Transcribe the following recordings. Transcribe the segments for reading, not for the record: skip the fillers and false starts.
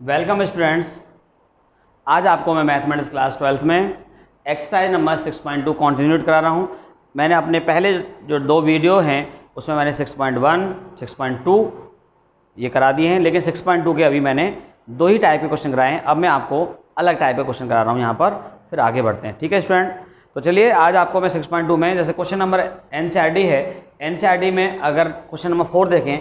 Welcome students. आज आपको मैं मैथमेटिक्स क्लास 12th में एक्सरसाइज नंबर 6.2 कंटिन्यूट करा रहा हूँ। मैंने अपने पहले जो दो वीडियो हैं उसमें मैंने 6.1, 6.2 ये करा दिए हैं, लेकिन 6.2 के अभी मैंने दो ही टाइप के क्वेश्चन कराए हैं। अब मैं आपको अलग टाइप के क्वेश्चन करा रहा हूँ यहाँ पर, फिर आगे बढ़ते हैं। ठीक है स्टूडेंट, तो चलिए आज आपको मैं 6.2 में जैसे क्वेश्चन नंबर NCERT है, NCERT में अगर क्वेश्चन नंबर 4 देखें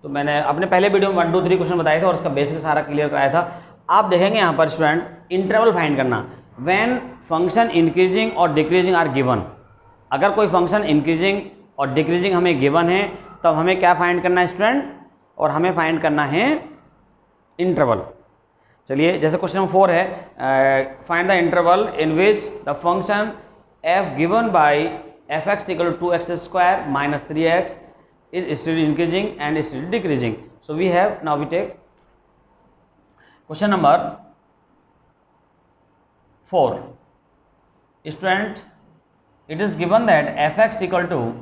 तो मैंने अपने पहले वीडियो में 1, 2, 3 क्वेश्चन बताए थे और उसका बेसिक सारा क्लियर कराया था। आप देखेंगे यहाँ पर स्टूडेंट इंटरवल फाइंड करना, व्हेन फंक्शन इंक्रीजिंग और डिक्रीजिंग आर गिवन। अगर कोई फंक्शन इंक्रीजिंग और डिक्रीजिंग हमें गिवन है तब हमें क्या फाइंड करना है स्टूडेंट, और हमें फाइंड करना है इंटरवल। चलिए जैसे क्वेश्चन नंबर 4 है, find the interval in which the function f given by fx equal to 2x² minus 3x is still increasing and still decreasing. So we have, now we take question number 4. Student, it is given that fx equal to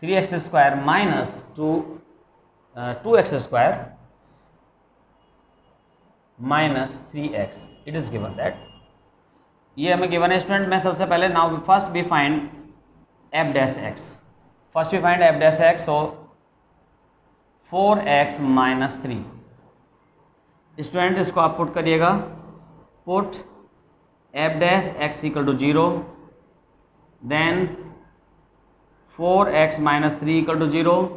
3x² minus 2x² minus 3x. It is given that, ये हमें given है student. मैं सबसे पहले now first we find f dash x, first we find f dash x, so 4x minus 3। Student इसको आप put करिएगा, put f dash x equal to 0, then 4x minus 3 equal to 0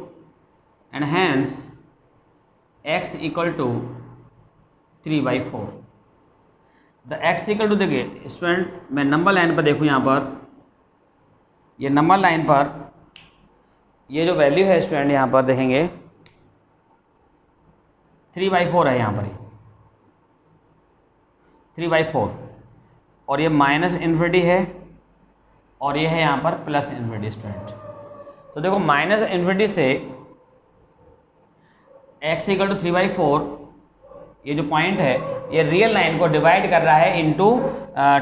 and hence x equal to 3/4। The x equal to, देखिए student मैं number line पर देखूँ, यहाँ पर ये नंबर लाइन पर ये जो वैल्यू है स्टूडेंट यहाँ पर देखेंगे 3/4 है, यहाँ पर 3/4, और ये माइनस इन्फिनिटी है और ये है यहाँ पर प्लस इन्फिनिटी स्टूडेंट। तो देखो माइनस इन्फिनिटी से x इक्वल टू 3/4, ये जो पॉइंट है ये रियल लाइन को डिवाइड कर रहा है इनटू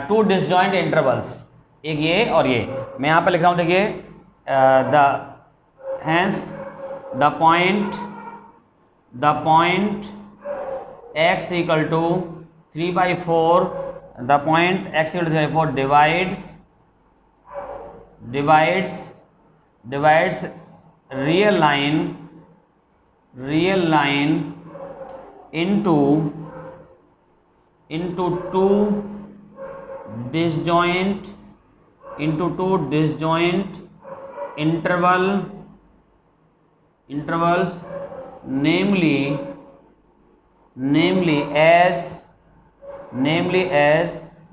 2 डिसजॉइंट इंटरवल्स, एक ये और ये। मैं यहाँ पर लिख रहा हूँ, देखिए the hence the point x equal to 3/4, the point x equal to 3/4 divides real line into 2 disjoint intervals, namely as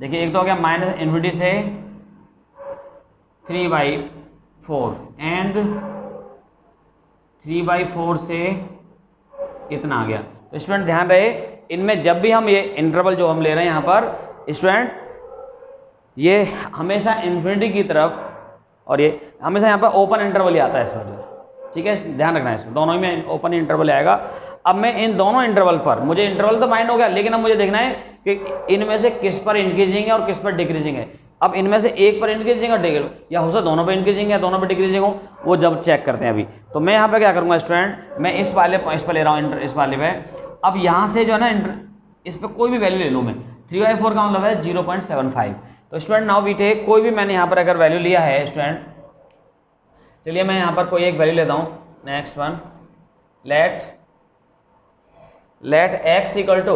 देखिए एक तो हो गया माइनस इन्फिनिटी से 3/4 एंड 3/4 से इतना आ गया। तो स्टूडेंट ध्यान रहे, इनमें जब भी हम ये इंटरवल जो हम ले रहे हैं यहाँ पर स्टूडेंट, ये हमेशा इन्फिनिटी की तरफ, और ये हमेशा यहाँ पर ओपन इंटरवल ही आता है इस वजह। ठीक है, ध्यान रखना है, इसमें दोनों ही में ओपन इंटरवल आएगा। अब मैं इन दोनों इंटरवल पर, मुझे इंटरवल तो फाइंड हो गया, लेकिन अब मुझे देखना है कि इनमें से किस पर इंक्रीजिंग है और किस पर डिक्रीजिंग है। अब इनमें से एक पर इंक्रीजिंग और डिक्रीजिंग, या हो सकता दोनों पर इंक्रीजिंग या दोनों पर डिक्रीजिंग हो, वो जब चेक करते हैं अभी। तो मैं यहाँ पे क्या करूँगा स्टूडेंट, मैं इस पर ले रहा हूँ इस वाले पे। अब यहाँ से जो है ना इस पर कोई भी वैल्यू ले लूँ मैं, 3/4 का मतलब है 0.75। तो स्टूडेंट नाउ वी टेक, कोई भी मैंने यहाँ पर अगर वैल्यू लिया है स्टूडेंट, चलिए मैं यहाँ पर कोई एक वैल्यू लेता हूँ। Next one, let x equals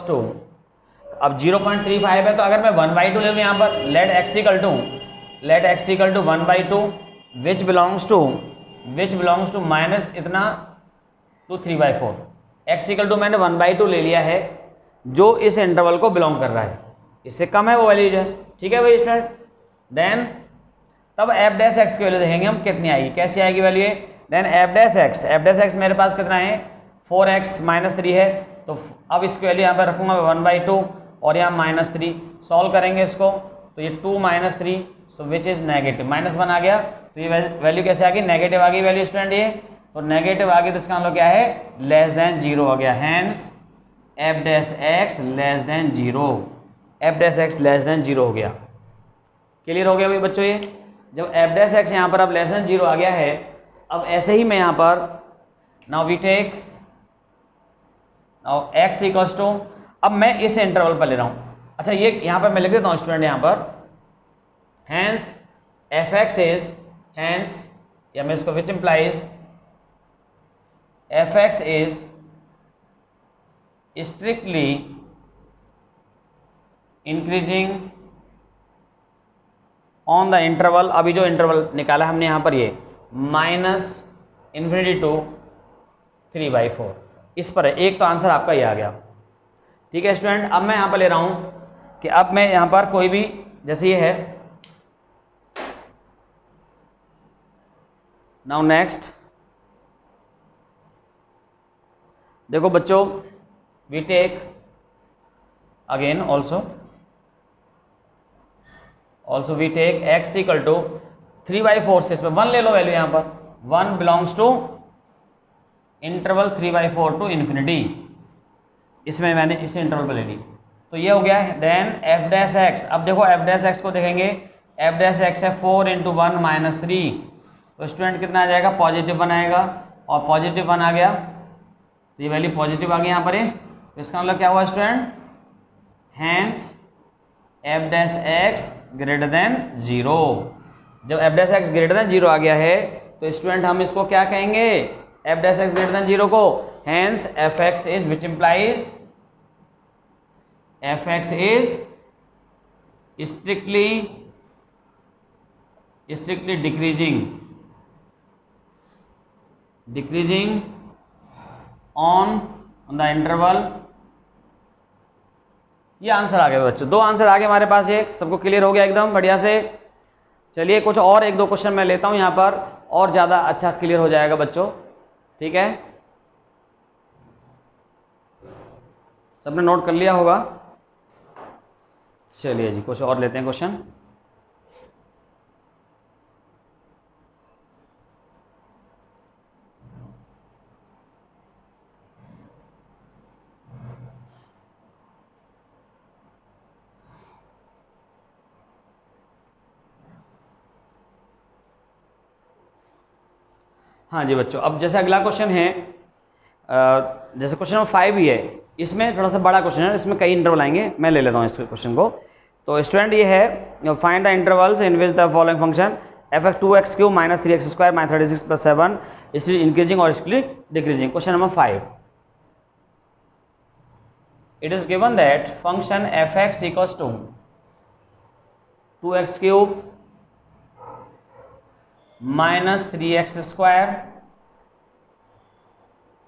to, अब 0.35 है, तो अगर मैं 1/2 ले लूँ यहाँ पर, let x equal to 1/2 which belongs to minus इतना टू 3/4। x इक्वल टू मैंने 1/2 ले लिया है जो इस इंटरवल को बिलोंग कर रहा है, इससे कम है वो वैल्यू है। ठीक है भाई स्टूडेंट, देन तब f डैश x की वैल्यू देखेंगे हम कितनी आएगी, कैसी आएगी value, then f dash x मेरे पास कितना है 4x माइनस 3 है। तो अब इसकी वैल्यू यहाँ पर रखूँगा 1/2 और यहाँ माइनस 3, सॉल्व करेंगे इसको तो ये 2 minus 3, so which is negative, -1 आ गया। तो ये वैल्यू कैसे आ गई, नेगेटिव आ गई वैल्यू स्टूडेंट ये। तो नेगेटिव आ गई तो इसका मतलब क्या है, लेस देन 0 हो गया। Hence f dash x less than 0, f dash x less than 0 हो गया। क्लियर हो गया भाई बच्चों, ये जब f डैश x यहाँ पर अब लेस देन 0 आ गया है, अब ऐसे ही मैं यहाँ पर now we take now x equals to, अब मैं इस इंटरवल पर ले रहा हूँ, अच्छा ये यहाँ पर मैं लिख देता हूँ स्टूडेंट यहाँ पर, हैंस fx इज, हैंस या मैं इसको विच implies fx is strictly increasing on the interval, अभी जो इंटरवल निकाला हमने यहाँ पर ये -∞ टू 3/4, इस पर है, एक तो आंसर आपका ये आ गया। ठीक है स्टूडेंट, अब मैं यहाँ पर ले रहा हूँ कि अब मैं यहाँ पर कोई भी, जैसे ये है, नाउ नेक्स्ट देखो बच्चों, we take again also we take x equal to 3/4 से, इसमें 1 ले लो वैल्यू यहाँ पर, 1 belongs to interval 3/4 to infinity, इसमें मैंने इस इंटरवल पर ले ली, तो ये हो गया। देन f डैश x, अब देखो f डैश x को देखेंगे, f डैश x है 4 × 1 - 3, तो स्टूडेंट कितना आ जाएगा, पॉजिटिव 1 आएगा, और पॉजिटिव 1 आ गया तो ये वैल्यू पॉजिटिव आ गई यहाँ पर, तो इसका मतलब क्या हुआ student, hence f dash x greater than 0। जब f dash x greater than 0 आ गया है तो स्टूडेंट हम इसको क्या कहेंगे, f dash x greater than 0 को, hence fx is, which implies fx is strictly decreasing on the interval. ये आंसर आ गया बच्चों, 2 आंसर आ गए हमारे पास, एक सबको क्लियर हो गया एकदम बढ़िया से। चलिए कुछ और 1-2 क्वेश्चन मैं लेता हूँ यहाँ पर, और ज़्यादा अच्छा क्लियर हो जाएगा बच्चों। ठीक है, सबने नोट कर लिया होगा। चलिए जी कुछ और लेते हैं क्वेश्चन। हाँ जी बच्चों, अब जैसे अगला क्वेश्चन है, जैसे क्वेश्चन नंबर 5 ही है, इसमें थोड़ा सा बड़ा क्वेश्चन है, इसमें कई इंटरवल आएंगे, मैं ले लेता हूँ इस क्वेश्चन को। तो स्टूडेंट ये है, find the intervals in which the following function f(x) 2x³ - 3x² - 36 + 7 is increasing और decreasing. Question number 5, it is given that function f(x) equals to 2x³ - 3x²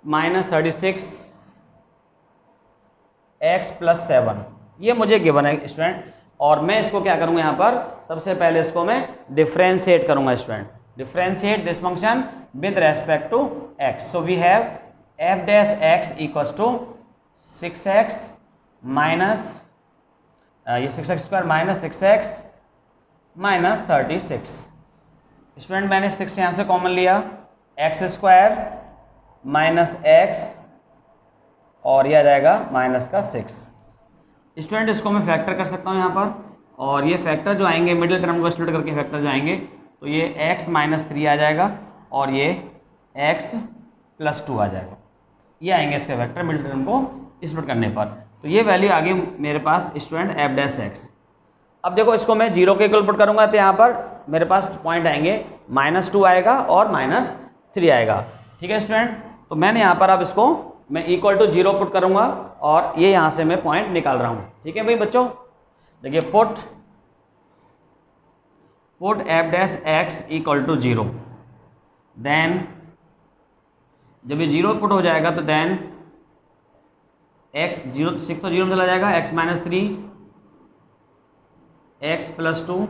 - 36 x + 7, ये मुझे गिवन है स्टूडेंट, और मैं इसको क्या करूंगा यहाँ पर, सबसे पहले इसको मैं डिफ्रेंशिएट करूंगा student, differentiate this function with respect to x। So we have f dash x equals to 6x minus ये 6x² - 6x - 36। स्टूडेंट मैंने 6 यहाँ से कॉमन लिया, x² - x और यह आ जाएगा -6। स्टूडेंट इसको मैं फैक्टर कर सकता हूँ यहाँ पर, और ये फैक्टर जो आएंगे मिडिल टर्म को स्प्लिट करके फैक्टर जो आएंगे, तो ये x - 3 आ जाएगा और ये x + 2 आ जाएगा, ये आएंगे इसके फैक्टर मिडिल टर्म को स्प्लिट करने पर। तो ये वैल्यू आ गई मेरे पास स्टूडेंट f डैश x। अब देखो इसको मैं 0 के इक्वल पुट करूँगा तो यहाँ पर मेरे पास पॉइंट आएंगे, -2 आएगा और -3 आएगा। ठीक है स्टूडेंट, तो मैंने यहाँ पर अब इसको मैं इक्वल टू 0 पुट करूँगा और ये यहाँ से मैं पॉइंट निकाल रहा हूँ। ठीक है भाई बच्चों, देखिए put f dash x equal to 0, then जब ये 0 पुट हो जाएगा तो देन x 0 6 तो 0 में चला जाएगा, x - 3 x + 2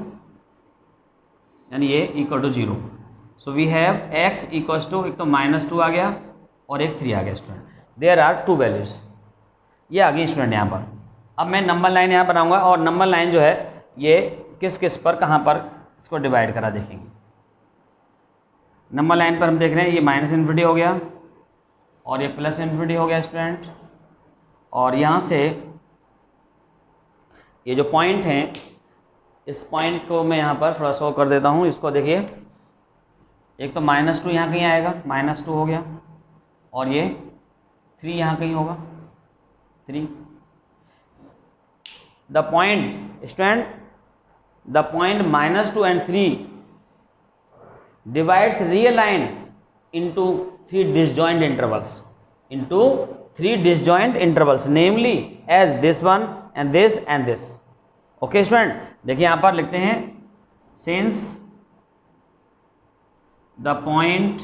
यानी ये equal to 0। So we have x equals to, एक तो -2 आ गया और एक 3 आ गया स्टूडेंट, देयर आर 2 वैल्यूज, ये आ गई स्टूडेंट यहाँ पर। अब मैं नंबर लाइन यहाँ बनाऊंगा और नंबर लाइन जो है ये किस किस पर कहाँ पर इसको डिवाइड करा देखेंगे। नंबर लाइन पर हम देख रहे हैं ये -∞ हो गया और ये +∞ हो गया स्टूडेंट, और यहाँ से ये जो पॉइंट हैं इस पॉइंट को मैं यहाँ पर थोड़ा शो कर देता हूँ। इसको देखिए, एक तो -2 यहाँ कहीं आएगा, -2 हो गया, और ये 3 यहाँ कहीं होगा, 3. The point, student, the point -2 and 3 divides real line into 3 disjoint intervals, namely as this one and this and this. Okay student, देखिए यहाँ पर लिखते हैं since the point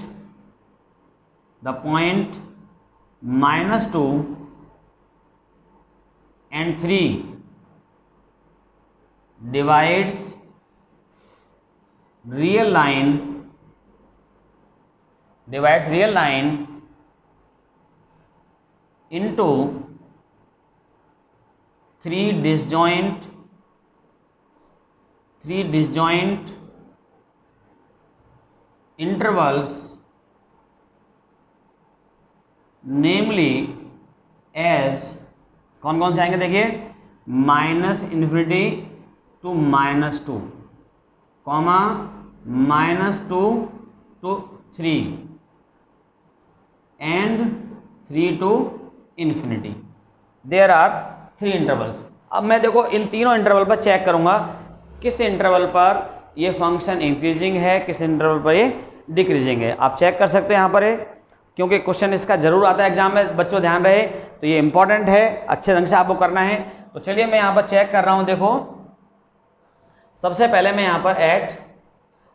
-2 and 3 divides real line into 3 disjoint intervals, namely as, कौन कौन से आएंगे देखिए, -∞ to -2, -2 to 3 and 3 to infinity. There are 3 intervals. अब मैं देखो इन तीनों इंटरवल पर चेक करूंगा किस इंटरवल पर ये फंक्शन इंक्रीजिंग है, किस इंटरवल पर ये डिक्रीजिंग है. आप चेक कर सकते हैं यहाँ पर, क्योंकि क्वेश्चन इसका जरूर आता है एग्जाम में, बच्चों ध्यान रहे, तो ये इंपॉर्टेंट है, अच्छे ढंग से आपको करना है. तो चलिए मैं यहाँ पर चेक कर रहा हूँ. देखो सबसे पहले मैं यहाँ पर एट,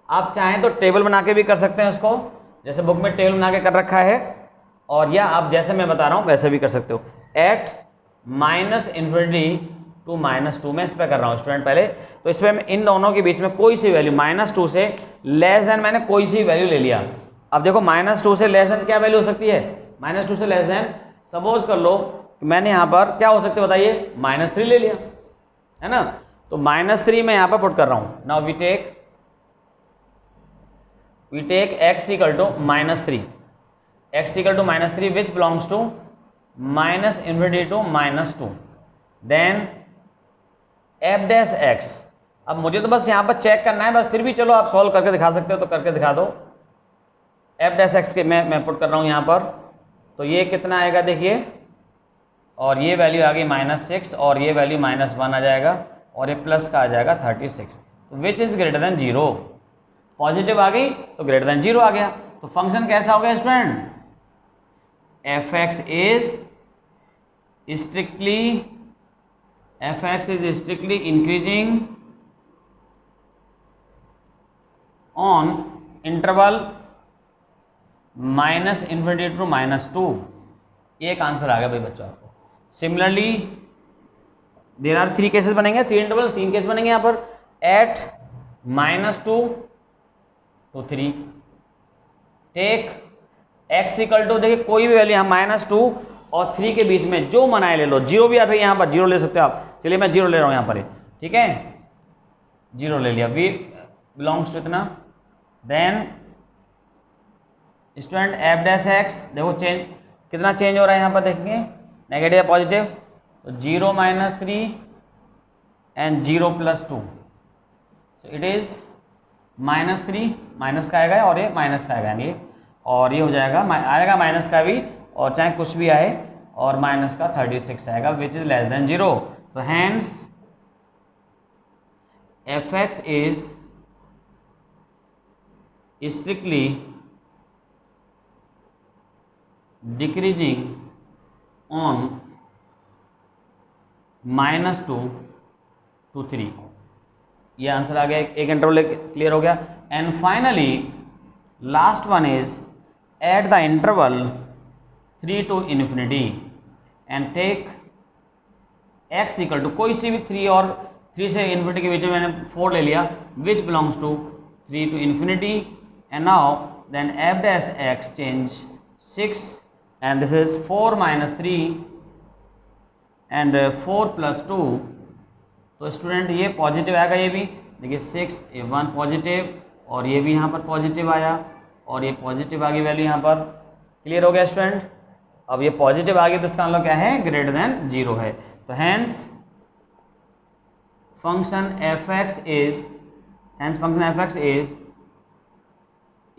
आप चाहें तो टेबल बना के भी कर सकते हैं उसको, जैसे बुक में टेबल बना के कर रखा है, और या आप जैसे मैं बता रहा हूँ वैसे भी कर सकते हो. एट -∞ to -2 मैं इस पर कर रहा हूँ स्टूडेंट पहले. तो इस पर इन दोनों के बीच में कोई सी वैल्यू -2 से लेस देन, मैंने कोई सी वैल्यू ले लिया. अब देखो -2 से लेस देन क्या वैल्यू हो सकती है, -2 से लेस देन सपोज कर लो कि मैंने यहाँ पर क्या हो सकते बताइए, -3 ले लिया, है ना. तो -3 मैं यहाँ पर पुट कर रहा हूँ. Now we take x equal to -3, x equal to -3 which belongs to -∞ to -2. Then f dash x. अब मुझे तो बस यहाँ पर चेक करना है बस, फिर भी चलो आप सॉल्व करके दिखा सकते हो तो करके दिखा दो. f डैश x के मैं पुट कर रहा हूँ यहाँ पर. तो ये कितना आएगा देखिए, और ये वैल्यू आ गई -6 और ये वैल्यू -1 आ जाएगा और ये प्लस का आ जाएगा 36. तो which is greater than 0. Positive आ गई तो ग्रेटर देन 0 आ गया. तो फंक्शन कैसा हो गया student, f(x) is strictly increasing on interval -∞ to -2. एक आंसर आ गया भाई बच्चों आपको. सिमिलरली देयर आर 3 केसेस बनेंगे, 3 इंटरवल, 3 केस बनेंगे यहाँ पर. At -2 to 3 take x equal to, देखिए कोई भी वैल्यू यहाँ -2 और 3 के बीच में जो मनाए ले लो. 0 भी आता है यहाँ पर, 0 ले सकते हो आप. चलिए मैं 0 ले रहा हूँ यहाँ पर, ठीक है, 0 ले लिया. v बिलोंग्स टू इतना. Then student f dash x, देखो चेंज कितना चेंज हो रहा है यहाँ पर देखेंगे, नेगेटिव या पॉजिटिव. तो 0 -3 and 0 +2. So it is -3, minus का आएगा और ये माइनस का आएगा, ये और ये हो जाएगा आएगा माइनस का भी, और चाहे कुछ भी आए, और माइनस का 36 आएगा विच इज लेस देन 0. तो hence f(x) is strictly decreasing on -2 to 3. ये आंसर आ गया, एक इंटरवल क्लियर हो गया. And finally last one is at the interval 3 to infinity and take x equal to, कोई सी भी 3 और 3 से इन्फिनिटी के बीच में मैंने 4 ले लिया, which belongs to 3 to infinity. And now then f dash x change 6 and this is 4 - 3 and 4 + 2. तो स्टूडेंट ये पॉजिटिव आएगा, ये भी देखिए 6 1 पॉजिटिव, और ये भी यहाँ पर पॉजिटिव आया, और ये पॉजिटिव आ गई वैल्यू यहाँ पर. क्लियर हो गया स्टूडेंट. अब ये पॉजिटिव आ गई तो इसका मतलब क्या है, ग्रेटर देन 0 है. तो hence function f(x)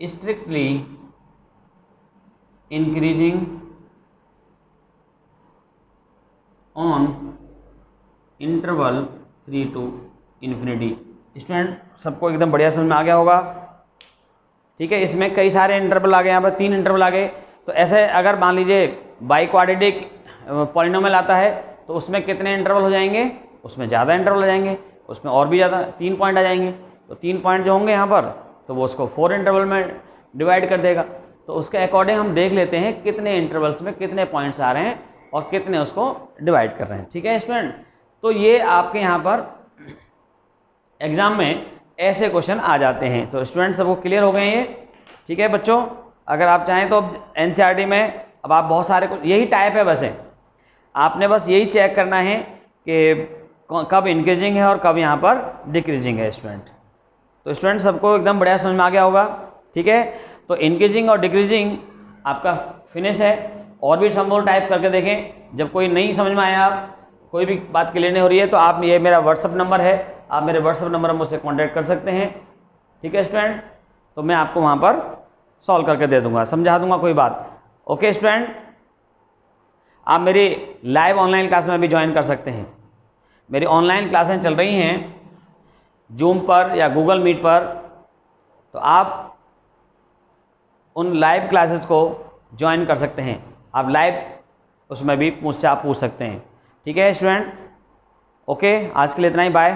is strictly increasing on interval 3 to infinity. Student सबको एकदम बढ़िया समझ में आ गया होगा। ठीक है, इसमें कई सारे इंटरवल आ गए, यहाँ पर 3 इंटरवल आ गए। तो ऐसे अगर मान लीजिए बाई क्वाड्रेटिक पॉलिनोमियल आता है तो उसमें कितने इंटरवल हो जाएंगे, उसमें ज़्यादा इंटरवल आ जाएंगे, उसमें और भी ज़्यादा 3 पॉइंट आ जाएंगे। तो 3 पॉइंट जो होंगे यहाँ पर तो वो उसको 4 इंटरवल में डिवाइड कर देगा। तो उसके अकॉर्डिंग हम देख लेते हैं कितने इंटरवल्स में कितने पॉइंट्स आ रहे हैं और कितने उसको डिवाइड कर रहे हैं। ठीक है स्टूडेंट, तो ये आपके यहाँ पर एग्जाम में ऐसे क्वेश्चन आ जाते हैं। तो स्टूडेंट सबको क्लियर हो गए ये। ठीक है बच्चों, अगर आप चाहें तो एनसीईआरटी में अब आप बहुत सारे यही टाइप है, वैसे आपने बस यही चेक करना है कि कब इंक्रीजिंग है और कब यहाँ पर डिक्रीजिंग है स्टूडेंट। तो स्टूडेंट सबको एकदम बढ़िया समझ में आ गया होगा। ठीक है, तो इंक्रीजिंग और डिक्रीजिंग आपका फिनिश है। और भी सब टाइप करके देखें। जब कोई नहीं समझ में आया, कोई भी बात क्लियर नहीं हो रही है, तो आप ये मेरा व्हाट्सअप नंबर है, आप मेरे व्हाट्सअप नंबर पर मुझसे कॉन्टैक्ट कर सकते हैं। ठीक है स्टूडेंट, तो मैं आपको वहाँ पर सॉल्व करके दे दूँगा, समझा दूँगा कोई बात। ओके स्टूडेंट, आप मेरी लाइव ऑनलाइन क्लास में भी ज्वाइन कर सकते हैं। मेरी ऑनलाइन क्लासें चल रही हैं जूम पर या गूगल मीट पर, तो आप उन लाइव क्लासेस को ज्वाइन कर सकते हैं। आप लाइव उसमें भी मुझसे आप पूछ सकते हैं। ठीक है स्टूडेंट, ओके, आज के लिए इतना ही, बाय।